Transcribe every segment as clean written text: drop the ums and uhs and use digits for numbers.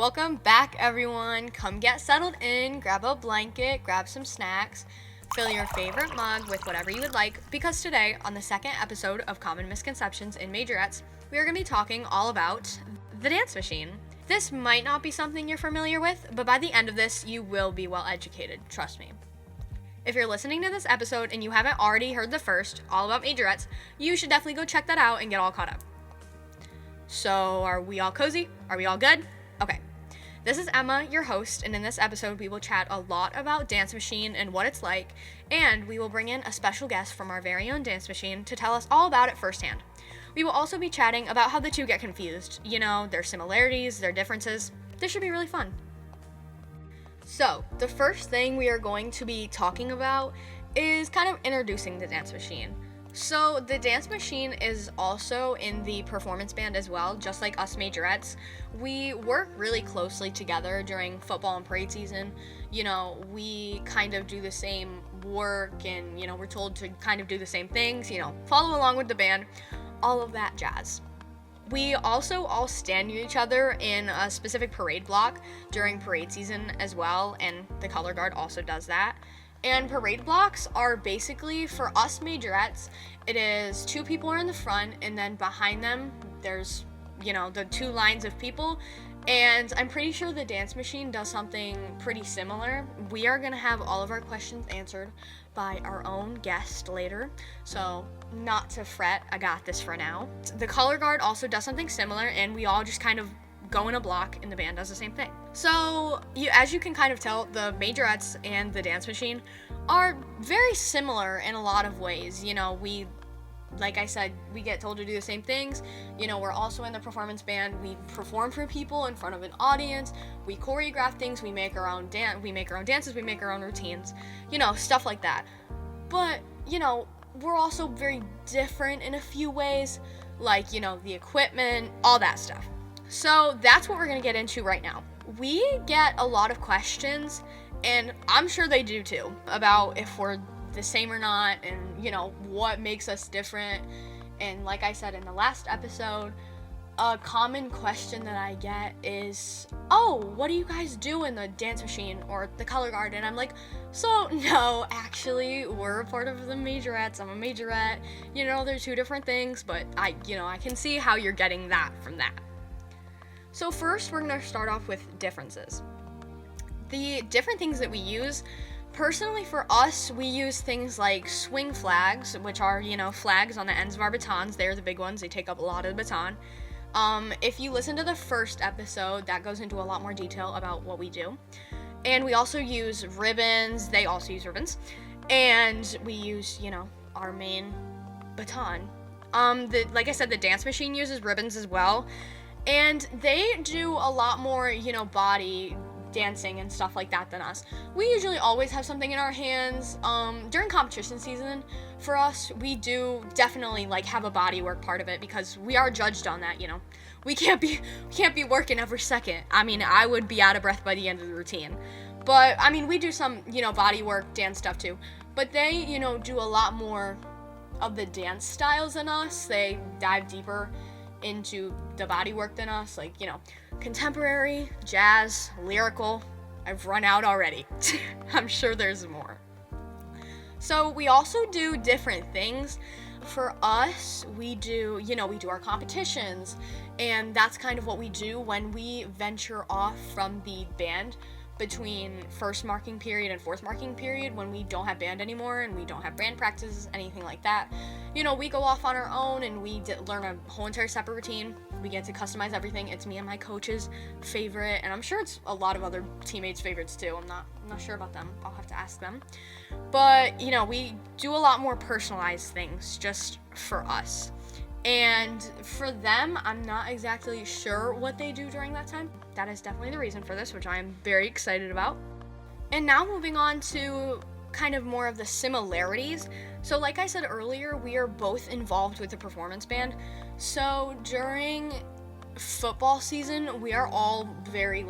Welcome back, everyone. Come get settled in, grab a blanket, grab some snacks, fill your favorite mug with whatever you would like, because today, on the second episode of Common Misconceptions in Majorettes, we are going to be talking all about the dance machine. This might not be something you're familiar with, but by the end of this, you will be well educated, trust me. If you're listening to this episode and you haven't already heard the first, all about Majorettes, you should definitely go check that out and get all caught up. So, are we all cozy? Are we all good? Okay. This is Emma, your host, and in this episode we will chat a lot about Dance Machine and what it's like, and we will bring in a special guest from our very own Dance Machine to tell us all about it firsthand. We will also be chatting about how the two get confused, their similarities, their differences. This should be really fun. So, the first thing we are going to be talking about is kind of introducing the Dance Machine. So, the Dance Machine is also in the performance band as well, just like us Majorettes. We work really closely together during football and parade season. We kind of do the same work and, we're told to kind of do the same things, follow along with the band, all of that jazz. We also all stand near each other in a specific parade block during parade season as well, and the color guard also does that. And parade blocks are basically, for us Majorettes, it is two people are in the front, and then behind them, there's, the two lines of people. And I'm pretty sure the Dance Machine does something pretty similar. We are going to have all of our questions answered by our own guest later. So, not to fret, I got this for now. The color guard also does something similar, and we all just kind of go in a block, and the band does the same thing. So, as you can kind of tell, the Majorettes and the Dance Machine are very similar in a lot of ways. Like I said, we get told to do the same things. We're also in the performance band. We perform for people in front of an audience. We choreograph things. We make our own we make our own dances. We make our own routines. Stuff like that. But, we're also very different in a few ways. Like, the equipment, all that stuff. So that's what we're going to get into right now. We get a lot of questions, and I'm sure they do too, about if we're the same or not, and, what makes us different. And like I said in the last episode, a common question that I get is, oh, what do you guys do in the Dance Machine or the color guard? And I'm like, so no, actually, we're a part of the Majorettes. I'm a Majorette. They're two different things, but I can see how you're getting that from that. So first, we're going to start off with differences. The different things that we use, personally for us, we use things like swing flags, which are, flags on the ends of our batons. They're the big ones. They take up a lot of the baton. If you listen to the first episode, that goes into a lot more detail about what we do. And we also use ribbons. They also use ribbons. And we use, our main baton. Like I said, the Dance Machine uses ribbons as well. And they do a lot more, body dancing and stuff like that than us. We usually always have something in our hands. During competition season, for us, we do definitely have a body work part of it because we are judged on that. We can't be working every second. I would be out of breath by the end of the routine. But we do some body work, dance stuff too. But they do a lot more of the dance styles than us. They dive deeper into the body work than us, contemporary, jazz, lyrical. I've run out already. I'm sure there's more. So we also do different things. For us, we do our competitions, and that's kind of what we do when we venture off from the band between first marking period and fourth marking period, when we don't have band anymore and we don't have band practices, anything like that. We go off on our own and we learn a whole entire separate routine. We get to customize everything. It's me and my coach's favorite, and I'm sure it's a lot of other teammates' favorites too. I'm not sure about them. I'll have to ask them. But, we do a lot more personalized things just for us. And for them, I'm not exactly sure what they do during that time. That is definitely the reason for this, which I am very excited about. And now moving on to kind of more of the similarities. So like I said earlier, we are both involved with the performance band. So during football season, we are all very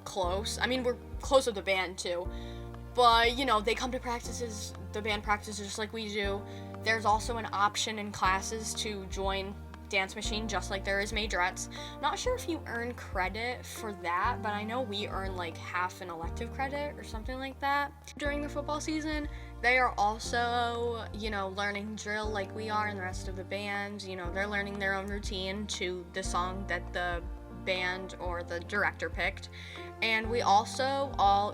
close. We're close with the band too. But, they come to practices, the band practices just like we do. There's also an option in classes to join dance machine, just like there is Majorettes. Not sure if you earn credit for that, but I know we earn like half an elective credit or something like that during the football season. They are also, learning drill like we are and the rest of the band. They're learning their own routine to the song that the band or the director picked. And we also all,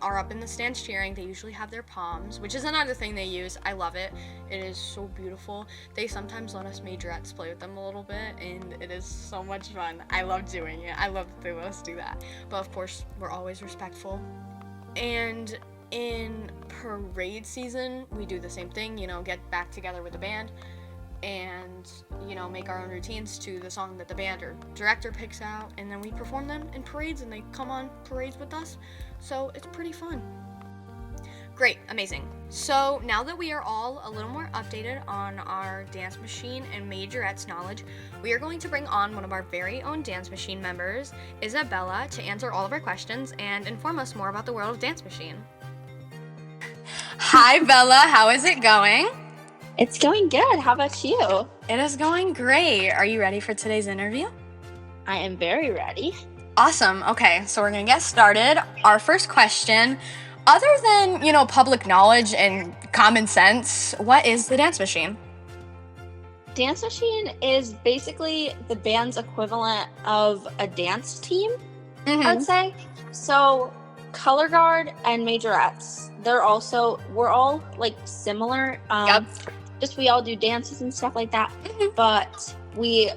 are up in the stands cheering. They usually have their palms, which is another thing they use. I love it. It is so beautiful. They sometimes let us Majorettes play with them a little bit, and it is so much fun. I love doing it. I love that they let us do that. But of course, we're always respectful. And in parade season, we do the same thing, get back together with the band and, make our own routines to the song that the band or director picks out, and then we perform them in parades, and they come on parades with us. So it's pretty fun. Great, amazing. So now that we are all a little more updated on our dance machine and Majorettes knowledge, we are going to bring on one of our very own dance machine members, Isabella, to answer all of our questions and inform us more about the world of dance machine. Hi, Bella. How is it going? It's going good. How about you? It is going great. Are you ready for today's interview? I am very ready. Awesome. Okay, so we're going to get started. Our first question, other than, public knowledge and common sense, what is the dance machine? Dance machine is basically the band's equivalent of a dance team, I'd say. So color guard and Majorettes, we're all like similar. Just we all do dances and stuff like that, but the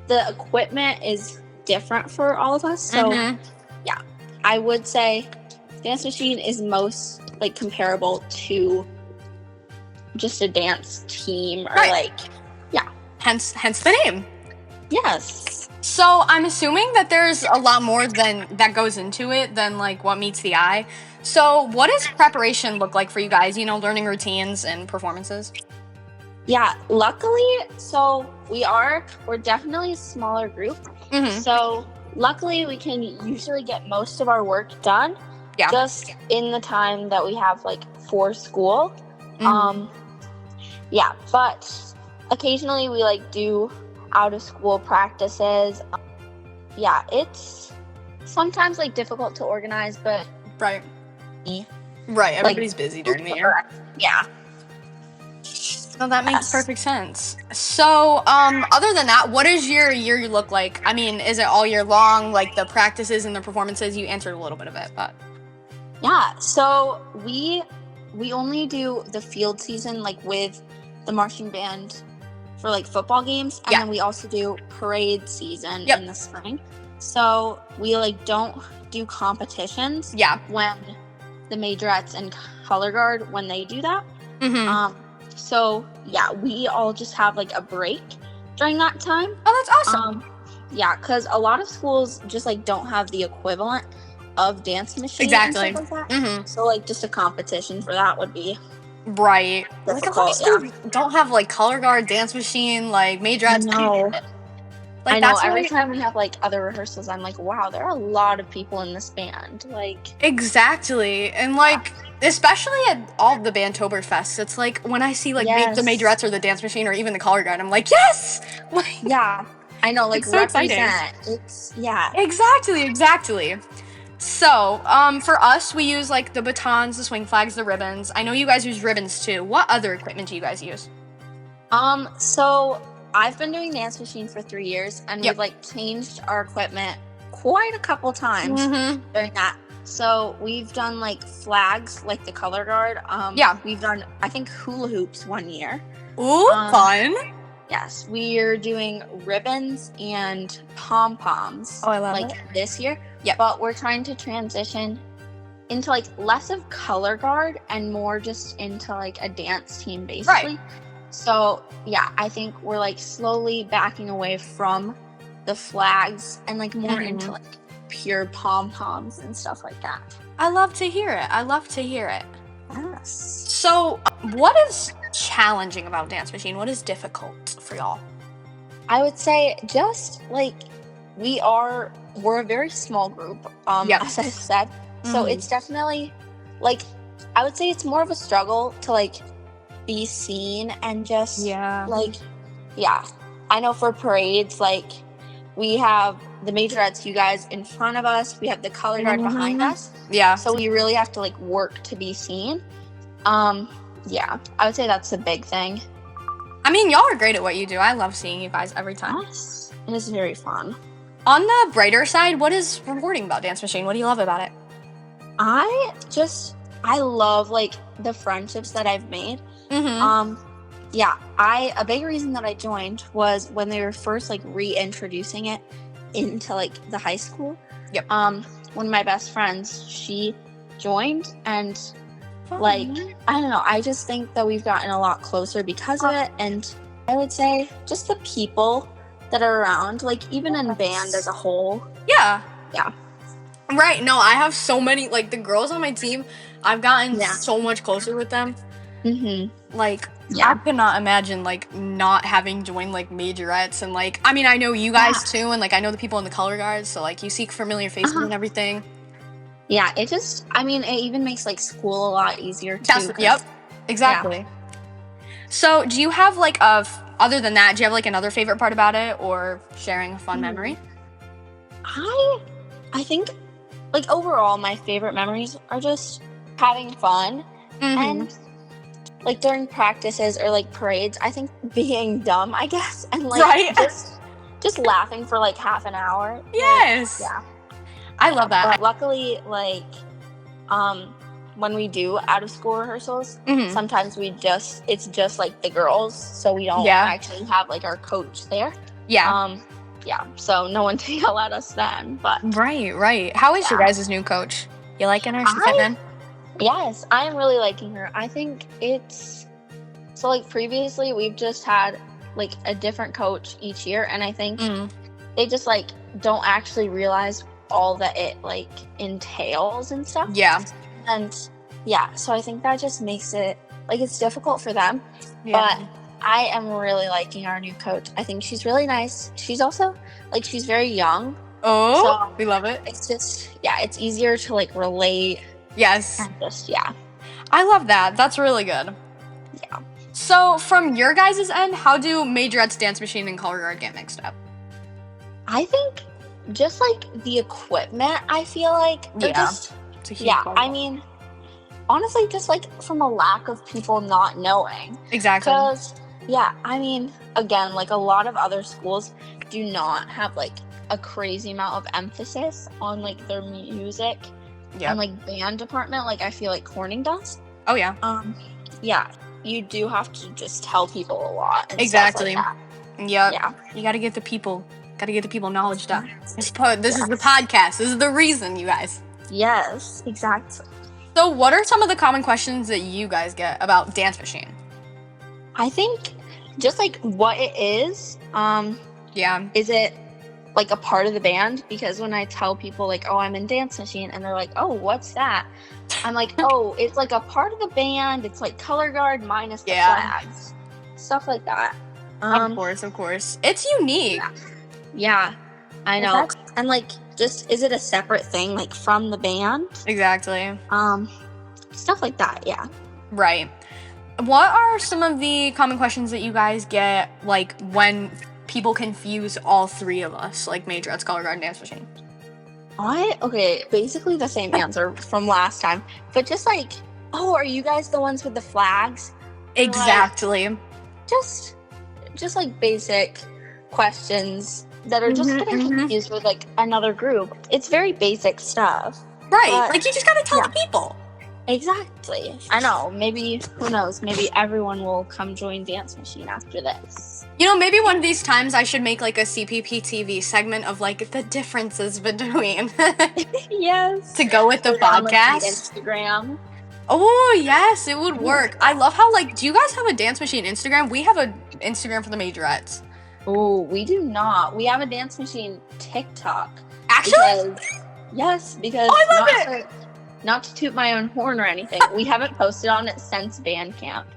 equipment is different for all of us. So yeah, I would say dance machine is most like comparable to just a dance team or hence the name. Yes. So I'm assuming that there's a lot more that goes into it than like what meets the eye. So what does preparation look like for you guys, learning routines and performances? Yeah, luckily, so we're definitely a smaller group. So luckily we can usually get most of our work done just in the time that we have like for school. But occasionally we like do out of school practices. It's sometimes like difficult to organize, but right, everybody's busy during the year. So that makes perfect sense. So other than that, what does your year look like? I mean, is it all year long, like the practices and the performances? You answered a little bit of it, but so we only do the field season like with the marching band for like football games, and then we also do parade season in the spring. So we like don't do competitions when the Majorettes and color guard when they do that. So we all just have like a break during that time. Oh, that's awesome. Because a lot of schools just like don't have the equivalent of dance machine and stuff like that. So like just a competition for that would be right. difficult. Like a lot of schools don't have like color guard, dance machine, like Majorettes. I know. Every time we have like other rehearsals, I'm like, wow, there are a lot of people in this band. Like exactly, and like especially at all the Bandtoberfests, it's like when I see like the Majorettes or the dance machine or even the color guard, I'm like, yes. I know. Like so represent. It's Exactly. So, for us, we use like the batons, the swing flags, the ribbons. I know you guys use ribbons too. What other equipment do you guys use? So I've been doing dance machine for 3 years, and we've like changed our equipment quite a couple times during that. So we've done like flags, like the color guard. We've done, I think, hula hoops one year. Ooh, fun. Yes, we're doing ribbons and pom-poms. Oh, I love it. Like this year. But we're trying to transition into like less of color guard and more just into like a dance team basically. So I think we're like slowly backing away from the flags and like more into like pure pom-poms and stuff like that. I love to hear it. Yes. So what is challenging about dance machine? What is difficult for y'all? I would say just like we're a very small group, as I said. So it's definitely like, I would say it's more of a struggle to like be seen and just like yeah. I know for parades, like, we have the Majorettes, you guys in front of us. We have the color guard behind us. Yeah. So we really have to, like, work to be seen. Yeah, I would say that's the big thing. I mean, y'all are great at what you do. I love seeing you guys every time. Yes, it is very fun. On the brighter side, what is rewarding about Dance Machine? What do you love about it? I love, like, the friendships that I've made. Mm-hmm. Yeah, a big reason that I joined was when they were first, like, reintroducing it into, like, the high school. Yep. One of my best friends, she joined, and like, I don't know, I just think that we've gotten a lot closer because of it. And I would say just the people that are around, like, even in band as a whole. Yeah. Yeah. Right. No, I have so many, like, the girls on my team, I've gotten so much closer with them. Mm-hmm. Like, Yeah. I could not imagine, like, not having joined, like, Majorettes. And, like, I mean, I know you guys too, and, like, I know the people in the color guards, so, like, you see familiar faces and everything. Yeah, it even makes, like, school a lot easier too. Yep, exactly. Yeah. So, do you have, like, other than that, do you have, like, another favorite part about it, or sharing a fun memory? I think, like, overall, my favorite memories are just having fun. And, like, during practices or, like, parades, I think being dumb, I guess, and, like, just laughing for, like, half an hour. Yes. Like, yeah. I love that. But luckily, like, when we do out of school rehearsals, sometimes it's just like the girls, so we don't actually have, like, our coach there. Yeah. Yeah, so no one to yell at us then. But right. How is your guys' new coach? You liking her? She's fitting in? Yes, I am really liking her. I think so, like, previously we've just had, like, a different coach each year, and I think they just, like, don't actually realize all that it, like, entails and stuff. Yeah. And yeah, so I think that just makes it, like, it's difficult for them. But I am really liking our new coach. I think she's really nice. She's also, like, she's very young. Oh, so we love it. It's just, it's easier to, like, relate. Yes. And just, I love that. That's really good. Yeah. So, from your guys' end, how do Majorettes, Dance Machine, and Color Guard get mixed up? I think just, like, the equipment, I feel like. I mean, honestly, just, like, from a lack of people not knowing. Exactly. Because, I mean, again, like, a lot of other schools do not have, like, a crazy amount of emphasis on, like, their music and, like, band department, like I feel like Corning does. Oh, yeah. You do have to just tell people a lot. And exactly. Stuff like that. Yep. Yeah. You gotta get the people knowledge done. This is the podcast. This is the reason, you guys. Yes, exactly. So, what are some of the common questions that you guys get about Dance Machine? I think just, like, what it is. Is it, like, a part of the band? Because when I tell people, like, oh, I'm in Dance Machine, and they're like, oh, what's that? I'm like, oh, it's, like, a part of the band. It's, like, color guard minus the flags. Stuff like that. Of course. It's unique. Yeah, I know. And, like, just, is it a separate thing, like, from the band? Exactly. Stuff like that, yeah. Right. What are some of the common questions that you guys get, like, when people confuse all three of us, like Majorettes, Color Guard, and Dance Machine? Basically the same answer from last time, but just, like, oh, are you guys the ones with the flags? Exactly. Like, just like basic questions that are just getting confused with, like, another group. It's very basic stuff. Right. But, like, you just gotta tell the people. Exactly. I know. Maybe, who knows, maybe everyone will come join Dance Machine after this. You know, maybe one of these times I should make, like, a CPP TV segment of, like, the differences between. Yes. To go with the podcast. Instagram. Oh, yes, it would work. I love how, like, do you guys have a Dance Machine Instagram? We have an Instagram for the Majorettes. Oh, we do not. We have a Dance Machine TikTok. Actually? Yes, because I love it. Not to toot my own horn or anything. We haven't posted on it since band camp.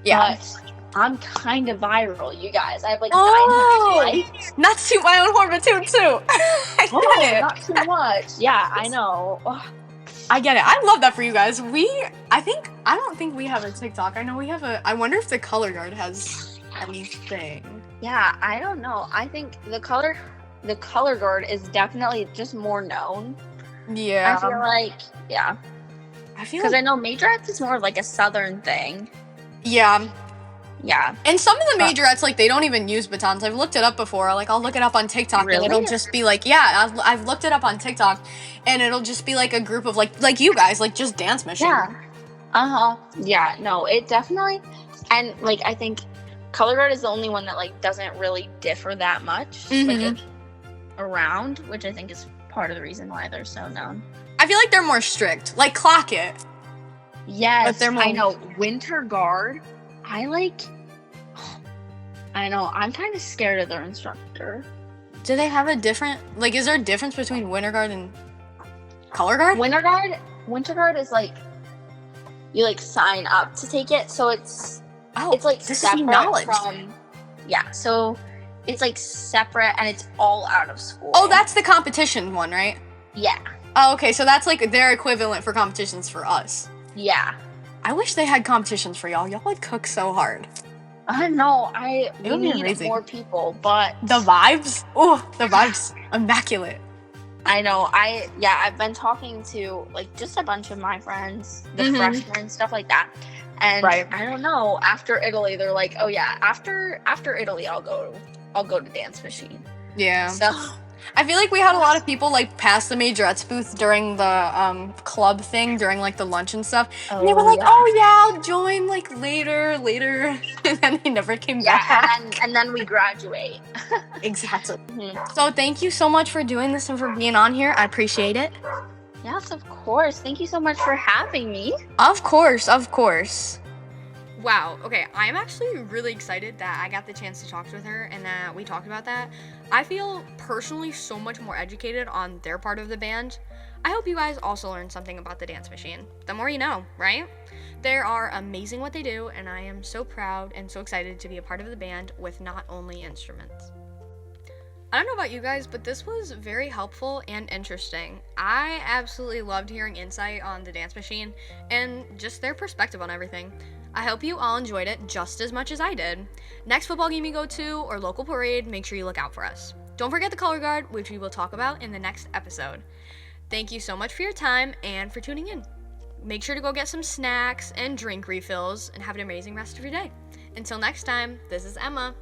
Yeah. But I'm kind of viral, you guys. I have, like, 900 likes. Not to toot my own horn, but toot too. I get it. Not too much. Yeah, I know. I get it. I love that for you guys. I don't think we have a TikTok. I know we have I wonder if the Color Guard has anything. Yeah, I don't know. I think the color guard is definitely just more known. Yeah. I feel like, yeah. Because I know Majorettes is more of like a southern thing. Yeah. Yeah. And some of the Majorettes, like, they don't even use batons. I've looked it up before. Like, I'll look it up on TikTok, Really? and it'll just be like, yeah, I've looked it up on TikTok, and it'll just be like a group of like you guys, like just dance machine. Yeah. Yeah, no, it definitely, and like I think color guard is the only one that like doesn't really differ that much, like around, which I think is part of the reason why they're so known. I feel like they're more strict, like clock it. Yes, but they're more... I know. Winter guard, I know. I'm kind of scared of their instructor. Do they have a different, like, is there a difference between winter guard and color guard? Winter guard is like, you like sign up to take it, so it's like separate from, yeah, so it's like separate and it's all out of school. Oh, that's the competition one, right? Yeah. Oh, okay, so that's like their equivalent for competitions for us. Yeah. I wish they had competitions for y'all. Y'all would cook so hard. I know. We need more people, but the vibes? Oh, the vibes. Immaculate. I know. I've been talking to like just a bunch of my friends, the freshmen, stuff like that. And I don't know, after Italy, they're like, oh yeah, after Italy, I'll go to Dance Machine. Yeah. So I feel like we had a lot of people like pass the Majorettes booth during the club thing, during like the lunch and stuff. And they were like, oh yeah, I'll join like later. And then they never came back. And then we graduate. Exactly. So thank you so much for doing this and for being on here. I appreciate it. Yes, of course. Thank you so much for having me. Of course. Wow, okay, I'm actually really excited that I got the chance to talk with her and that we talked about that. I feel personally so much more educated on their part of the band. I hope you guys also learned something about the dance machine. The more you know, right? They are amazing what they do, and I am so proud and so excited to be a part of the band with not only instruments. I don't know about you guys, but this was very helpful and interesting. I absolutely loved hearing insight on the dance machine and just their perspective on everything. I hope you all enjoyed it just as much as I did. Next football game you go to or local parade, make sure you look out for us. Don't forget the color guard, which we will talk about in the next episode. Thank you so much for your time and for tuning in. Make sure to go get some snacks and drink refills and have an amazing rest of your day. Until next time, this is Emma.